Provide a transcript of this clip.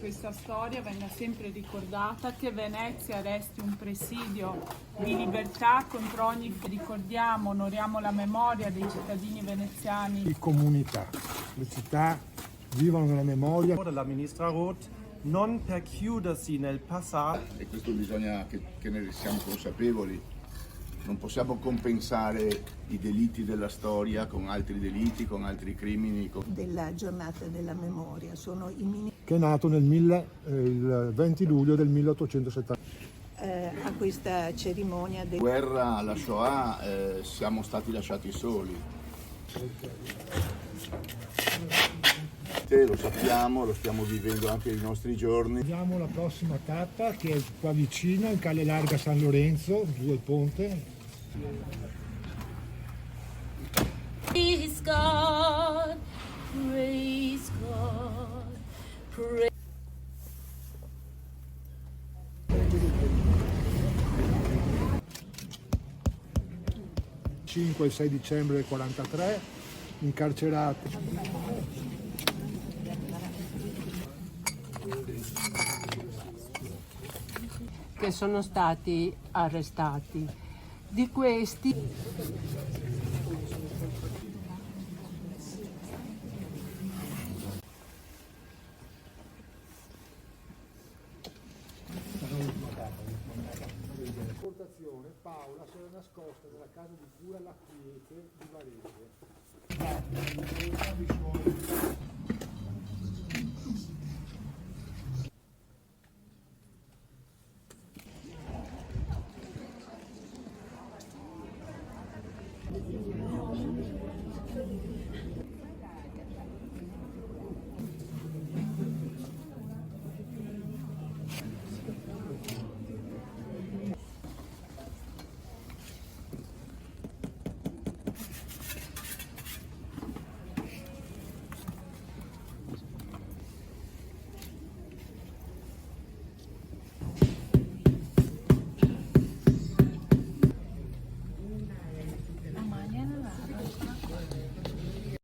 questa storia venga sempre ricordata, che Venezia resti un presidio di libertà contro ogni... Ricordiamo, onoriamo la memoria dei cittadini veneziani. Di comunità, le città vivono nella memoria. La ministra Roth non per chiudersi nel passato. E questo bisogna che ne siamo consapevoli. Non possiamo compensare i delitti della storia con altri delitti, con altri crimini. Della giornata della memoria sono i mini... Che è nato il 20 luglio del 1870. A questa cerimonia La guerra alla Shoah siamo stati lasciati soli. Lo sappiamo, lo stiamo vivendo anche nei nostri giorni. Vediamo la prossima tappa che è qua vicino, in Calle Larga San Lorenzo, giù del ponte. Praise God, praise God, praise 5 e 6 dicembre del 43, incarcerati. Che sono stati arrestati. Di questi Paola si era nascosta nella casa di cura La Quiete di Varese.